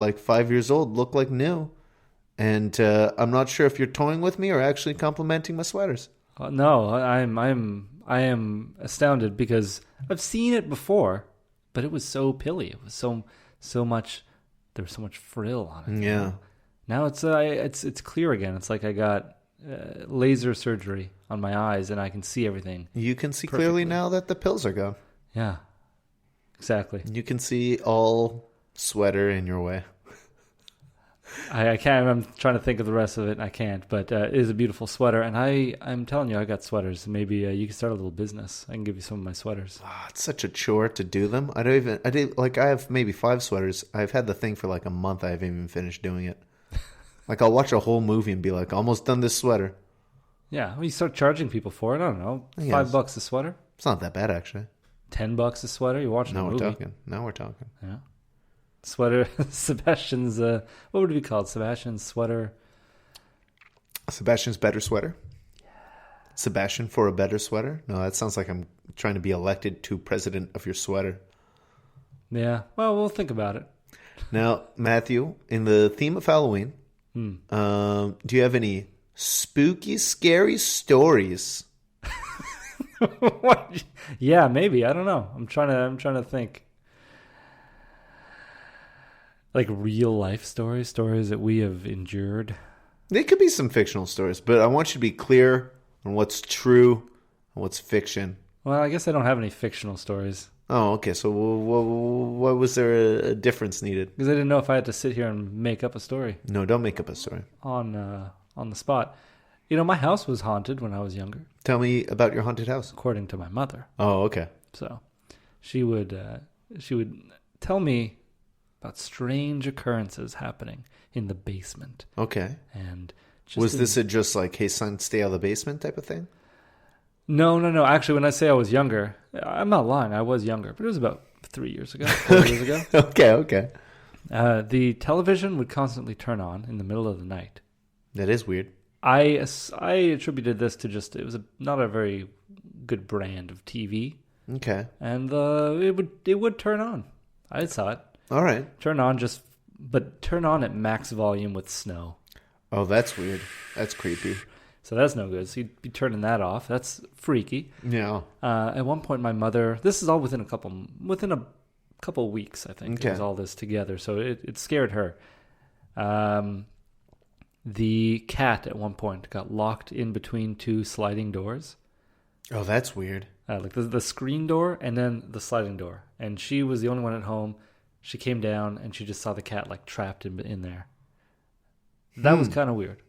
like 5 years old look like new. And I'm not sure if you're toying with me or actually complimenting my sweaters. No, I am astounded because I've seen it before, but it was so pilly. It was so much. There was so much frill on it. Yeah. Now it's clear again. It's like I got laser surgery on my eyes and I can see everything. You can see perfectly. clearly now that the pills are gone. Yeah, exactly. You can see all sweater in your way. I can't. I'm trying to think of the rest of it. And I can't. But it is a beautiful sweater, and I'm telling you, I got sweaters. Maybe you can start a little business. I can give you some of my sweaters. Oh, it's such a chore to do them. I have maybe 5 sweaters. I've had the thing for like a month. I haven't even finished doing it. Like I'll watch a whole movie and be like, almost done this sweater. Yeah, well, you start charging people for it. I don't know, $5 a sweater. It's not that bad actually. $10 a sweater. You're watching a movie. Now we're talking. Yeah. Sweater. Sebastian's. What would it be called? Sebastian's sweater. Sebastian's better sweater. Yeah. Sebastien for a better sweater. No, that sounds like I'm trying to be elected to president of your sweater. Yeah. Well, we'll think about it. Now, Matthew, in the theme of Halloween, do you have any spooky, scary stories? What? Yeah, maybe. I don't know. I'm trying to think. Like real life stories that we have endured. There could be some fictional stories, but I want you to be clear on what's true and what's fiction. Well, I guess I don't have any fictional stories. Oh, okay. So what was there a difference needed? Because I didn't know if I had to sit here and make up a story. No, don't make up a story. On the spot. You know, my house was haunted when I was younger. Tell me about your haunted house. According to my mother. Oh, okay. So she would tell me about strange occurrences happening in the basement. Okay. And was this a just like, hey son, stay out of the basement type of thing? No. Actually, when I say I was younger, I'm not lying. I was younger, but it was about 4 years ago. Okay. The television would constantly turn on in the middle of the night. That is weird. I attributed this to just, it was not a very good brand of TV. Okay. And it would turn on. I saw it. All right. Turn on at max volume with snow. Oh, that's weird. That's creepy. So that's no good. So you'd be turning that off. That's freaky. Yeah. At one point, my mother. This is all within a couple weeks. I think it was all this together. So it scared her. The cat at one point got locked in between 2 sliding doors. Oh, that's weird. Like the screen door and then the sliding door. And she was the only one at home. She came down and she just saw the cat like trapped in there. That was kind of weird.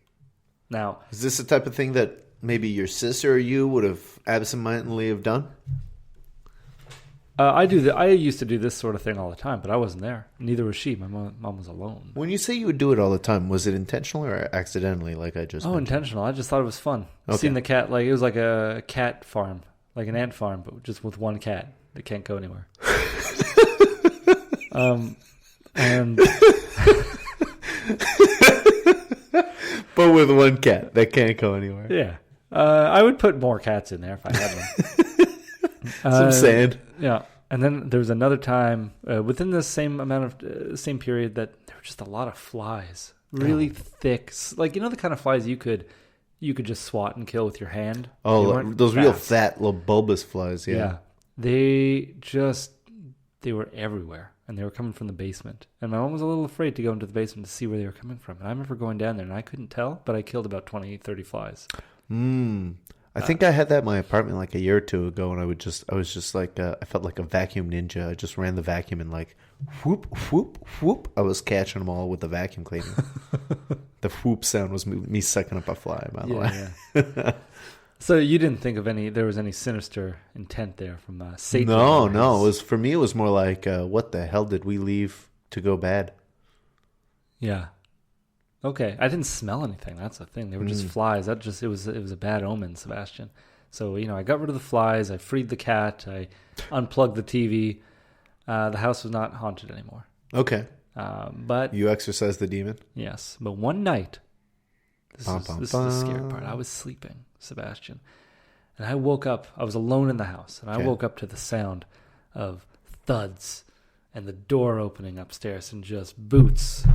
Now, is this the type of thing that maybe your sister or you would have absentmindedly have done? I used to do this sort of thing all the time, but I wasn't there. Neither was she. My mom was alone. When you say you would do it all the time, was it intentional or accidentally? Like I just mentioned? Intentional. I just thought it was fun. Okay. Seeing the cat, like it was like a cat farm, like an ant farm, but just with one cat that can't go anywhere. And but with one cat that can't go anywhere. Yeah, I would put more cats in there if I had one. Some sand. Yeah, and then there was another time within the same amount of same period that there were just a lot of flies, really thick, like the kind of flies you could just swat and kill with your hand. Oh, those real fat little bulbous flies. Yeah. They were everywhere. And they were coming from the basement. And my mom was a little afraid to go into the basement to see where they were coming from. And I remember going down there and I couldn't tell, but I killed about 20, 30 flies. I think I had that in my apartment like a year or two ago, and I was just like, I felt like a vacuum ninja. I just ran the vacuum and like, whoop, whoop, whoop. I was catching them all with the vacuum cleaner. The whoop sound was me sucking up a fly, by the way. Yeah. So you didn't think there was any sinister intent there from Satan? No. For me, it was more like, what the hell did we leave to go bad? Yeah. Okay. I didn't smell anything. That's the thing. They were just flies. It was a bad omen, Sebastian. So I got rid of the flies. I freed the cat. I unplugged the TV. The house was not haunted anymore. Okay. But you exorcised the demon. Yes. But one night, this is the scary part. I was sleeping, Sebastian. And I woke up. I was alone in the house. And I woke up to the sound of thuds and the door opening upstairs and just boots.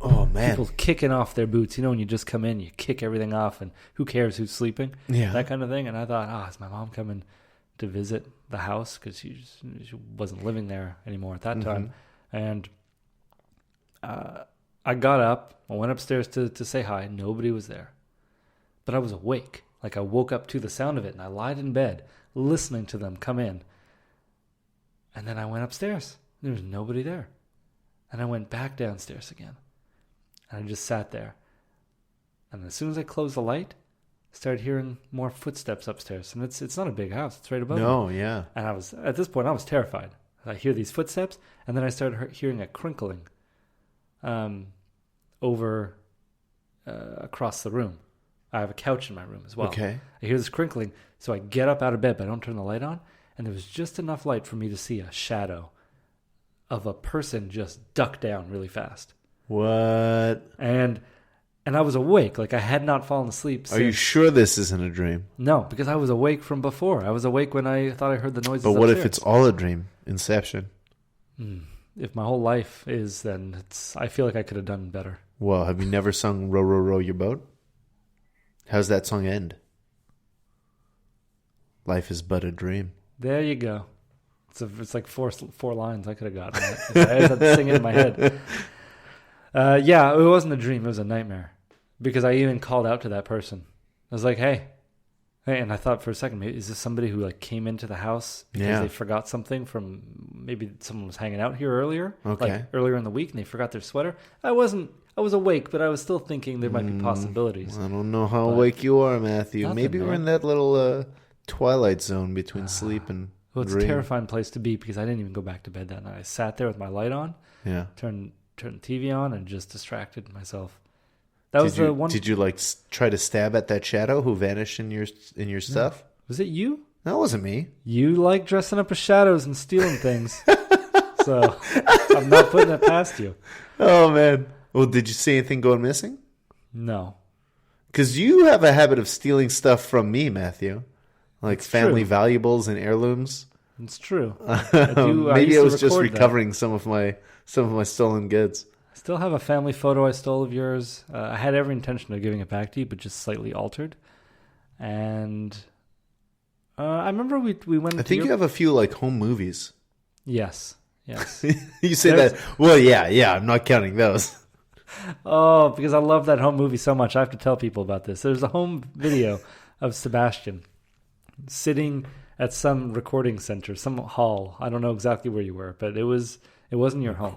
Oh, man. People kicking off their boots. You know, when you just come in, you kick everything off, and who cares who's sleeping? Yeah. That kind of thing. And I thought, is my mom coming to visit the house? Because she wasn't living there anymore at that time. And I got up. I went upstairs to say hi. Nobody was there. But I was awake. Like, I woke up to the sound of it, and I lied in bed listening to them come in. And then I went upstairs. There was nobody there. And I went back downstairs again. And I just sat there. And as soon as I closed the light, I started hearing more footsteps upstairs. And it's not a big house. It's right above me. No, yeah. And at this point, I was terrified. I hear these footsteps, and then I started hearing a crinkling over across the room. I have a couch in my room as well. Okay. I hear this crinkling, so I get up out of bed, but I don't turn the light on. And there was just enough light for me to see a shadow of a person just duck down really fast. What? And I was awake, like I had not fallen asleep since. Are you sure this isn't a dream? No, because I was awake from before. I was awake when I thought I heard the noises But what upstairs. if it's all a dream? Inception. If my whole life is, then I feel like I could have done better. Well, have you never sung Row, Row, Row Your Boat? How's that song end? Life is but a dream. There you go. It's like four lines. I could have gotten that. I had to sing it in my head. Yeah, it wasn't a dream. It was a nightmare. Because I even called out to that person. I was like, hey. And I thought for a second, maybe, is this somebody who like came into the house because they forgot something from, maybe someone was hanging out here earlier, like earlier in the week, and they forgot their sweater. I was awake, but I was still thinking there might be possibilities. I don't know how awake you are, Matthew. Nothing, Maybe we're in that little twilight zone between sleep and Well, it's dream. a terrifying place to be because I didn't even go back to bed that night. I sat there with my light on, turned the TV on, and just distracted myself. Did you like try to stab at that shadow who vanished in your stuff? Was it you? That wasn't me. You like dressing up as shadows and stealing things. So I'm not putting it past you. Oh, man. Well, did you see anything going missing? No. Because you have a habit of stealing stuff from me, Matthew. Like It's family true. valuables and heirlooms. It's true. Maybe I was just recovering some of my stolen goods. I still have a family photo I stole of yours. I had every intention of giving it back to you, but just slightly altered. And I remember we went. I think you have a few like home movies. Yes. You say that. Well, yeah. I'm not counting those. Oh, because I love that home movie so much. I have to tell people about this. There's a home video of Sebastien sitting at some recording center, some hall. I don't know exactly where you were, but it wasn't your home.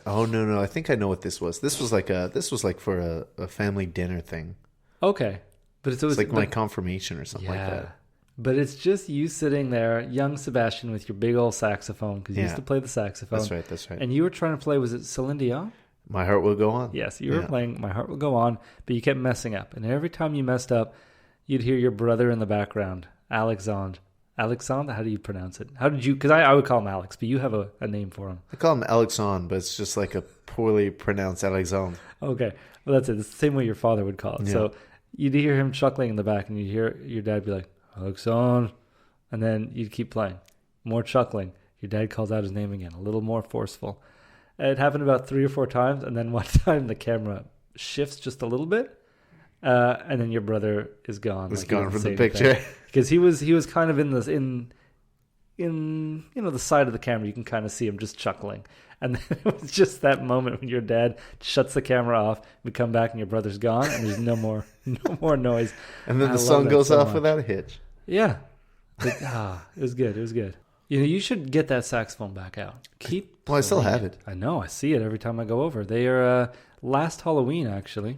Oh no! I think I know what this was. This was like for a family dinner thing. Okay, but it's like my confirmation or something like that. But it's just you sitting there, young Sebastien, with your big old saxophone, because you used to play the saxophone. That's right. And you were trying to play, was it Celine Dion? My Heart Will Go On. Yes, you were playing My Heart Will Go On, but you kept messing up. And every time you messed up, you'd hear your brother in the background, Alexandre. Alexandre? How do you pronounce it? How did you... Because I would call him Alex, but you have a name for him. I call him Alexandre, but it's just like a poorly pronounced Alexandre. Okay. Well, that's it. It's the same way your father would call it. Yeah. So you'd hear him chuckling in the back, and you'd hear your dad be like, Alexandre. And then you'd keep playing. More chuckling. Your dad calls out his name again, a little more forceful. It happened about 3 or 4 times, and then one time the camera shifts just a little bit, and then your brother is gone. He's gone from the picture. Because he was kind of in the side of the camera. You can kind of see him just chuckling. And then it was just that moment when your dad shuts the camera off, we come back and your brother's gone, and there's no more noise. And then the song goes off without a hitch. Yeah. But, it was good. It was good. You should get that saxophone back out. I still have it. I know. I see it every time I go over. They are last Halloween, actually.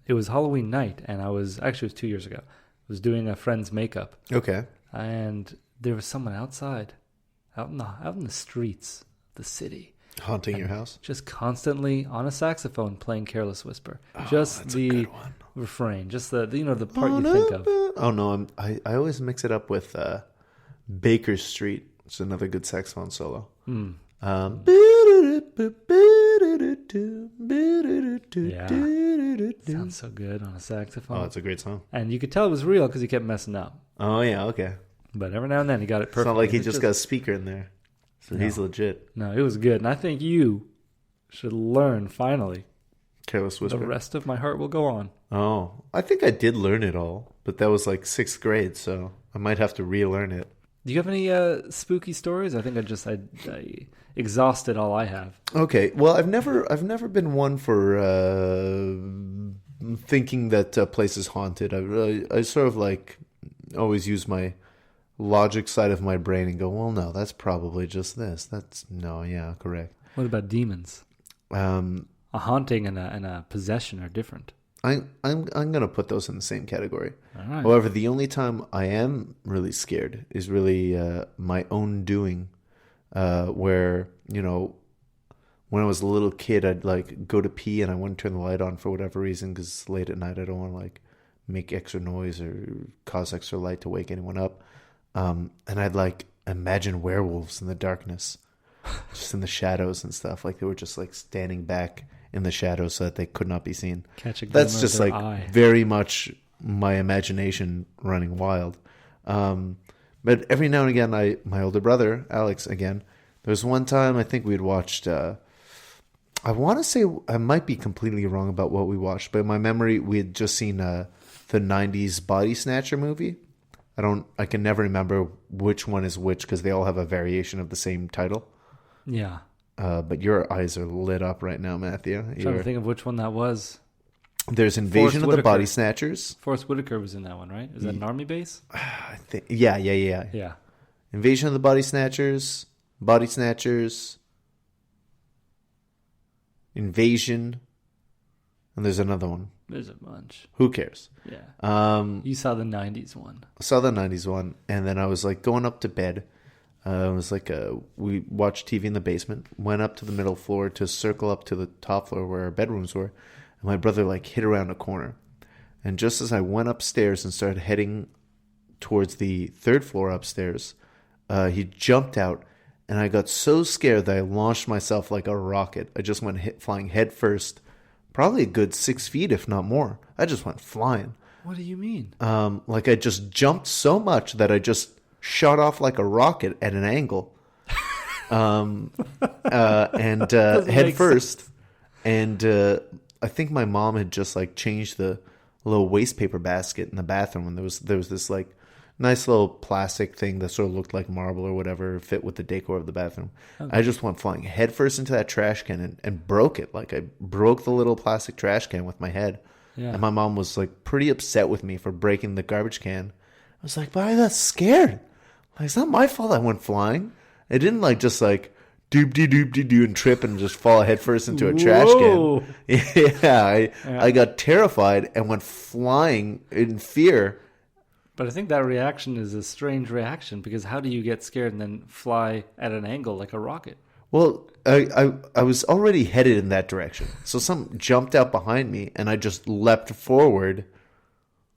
It was Halloween night, and it was 2 years ago. I was doing a friend's makeup. Okay. And there was someone outside, out in the streets of the city. Haunting your house? Just constantly on a saxophone playing Careless Whisper. Oh, just the refrain. Just the part you think of. Oh, no. I always mix it up with Baker Street. It's another good saxophone solo. Yeah. Sounds so good on a saxophone. Oh, it's a great song. And you could tell it was real because he kept messing up. Oh, yeah, okay. But every now and then he got it perfect. It's not like he just got a speaker in there. So he's legit. No, it was good. And I think you should learn, finally. Careless Whisper. The rest of my heart will go on. Oh, I think I did learn it all, but that was like 6th grade, so I might have to relearn it. Do you have any spooky stories? I think I exhausted all I have. Okay, well, I've never been one for thinking that a place is haunted. I sort of like always use my logic side of my brain and go, well, no, that's probably just this. Yeah, correct. What about demons? A haunting and a possession are different. I'm gonna put those in the same category. All right. However, the only time I am really scared is really my own doing, where when I was a little kid, I'd like go to pee and I wouldn't turn the light on for whatever reason because late at night I don't want to like make extra noise or cause extra light to wake anyone up, and I'd like imagine werewolves in the darkness, just in the shadows and stuff. Like they were just like standing back in the shadows so that they could not be seen. That's just like eye. Very much my imagination running wild. But every now and again, my older brother, Alex, again, there was one time I think we'd watched, I want to say, I might be completely wrong about what we watched, but in my memory, we had just seen the 90s Body Snatcher movie. I can never remember which one is which because they all have a variation of the same title. Yeah. But your eyes are lit up right now, Matthew. I'm trying to think of which one that was. There's Invasion of the Body Snatchers. Forrest Whitaker was in that one, right? Is that an army base? I think, yeah. Yeah. Invasion of the Body Snatchers, Invasion, and there's another one. There's a bunch. Who cares? Yeah. You saw the 90s one. I saw the 90s one, and then I was like going up to bed. It was like we watched TV in the basement, went up to the middle floor to circle up to the top floor where our bedrooms were, and my brother like hid around a corner. And just as I went upstairs and started heading towards the 3rd floor upstairs, he jumped out, and I got so scared that I launched myself like a rocket. I just went flying head first, probably a good 6 feet, if not more. I just went flying. What do you mean? Like I just jumped so much that I just shot off like a rocket at an angle, and head first. Sense. And I think my mom had just like changed the little waste paper basket in the bathroom, and there was this like nice little plastic thing that sort of looked like marble or whatever, fit with the decor of the bathroom. Okay. I just went flying head first into that trash can and broke it. Like I broke the little plastic trash can with my head. Yeah. And my mom was like pretty upset with me for breaking the garbage can. I was like, but I got scared. Like, it's not my fault I went flying. I didn't like just like doop-de-doop-de-doo and trip and just fall head first into a trash can. Yeah, I got terrified and went flying in fear. But I think that reaction is a strange reaction because how do you get scared and then fly at an angle like a rocket? Well, I was already headed in that direction. So something jumped out behind me and I just leapt forward.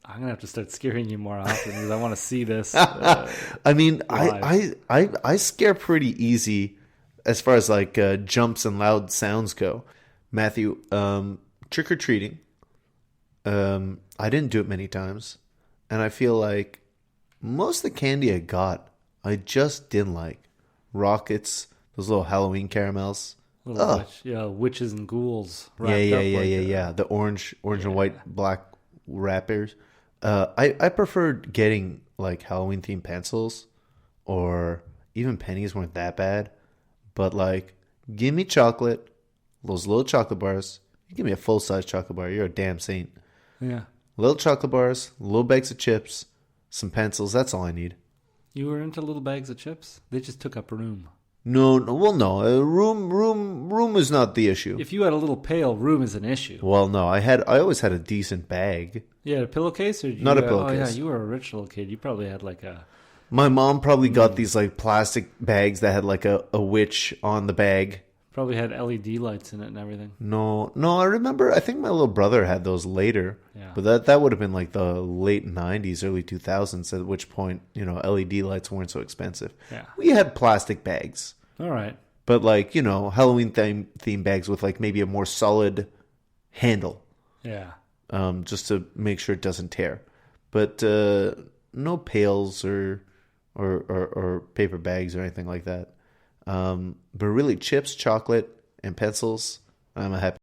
I'm gonna have to start scaring you more often because I want to see this. I mean, I scare pretty easy as far as like jumps and loud sounds go. Matthew, trick or treating. I didn't do it many times, and I feel like most of the candy I got, I just didn't like. Rockets, those little Halloween caramels. Witches and ghouls. Yeah. The orange and white, black wrappers. I preferred getting like Halloween themed pencils, or even pennies weren't that bad. But like, give me chocolate, those little chocolate bars. You give me a full size chocolate bar, you're a damn saint. Yeah. Little chocolate bars, little bags of chips, some pencils. That's all I need. You were into little bags of chips? They just took up room. No. Room is not the issue. If you had a little pail, room is an issue. Well, no, I always had a decent bag. Yeah, a pillowcase, or not a pillowcase. Oh yeah, you were a rich little kid. You probably had like a. My mom probably got these like plastic bags that had like a witch on the bag. Probably had LED lights in it and everything. No, I remember. I think my little brother had those later. Yeah. But that would have been like the late 90s, early 2000s. At which point, LED lights weren't so expensive. Yeah. We had plastic bags. All right. But like Halloween theme bags with like maybe a more solid handle. Yeah. Just to make sure it doesn't tear. But no pails or paper bags or anything like that. But really, chips, chocolate, and pencils. I'm a happy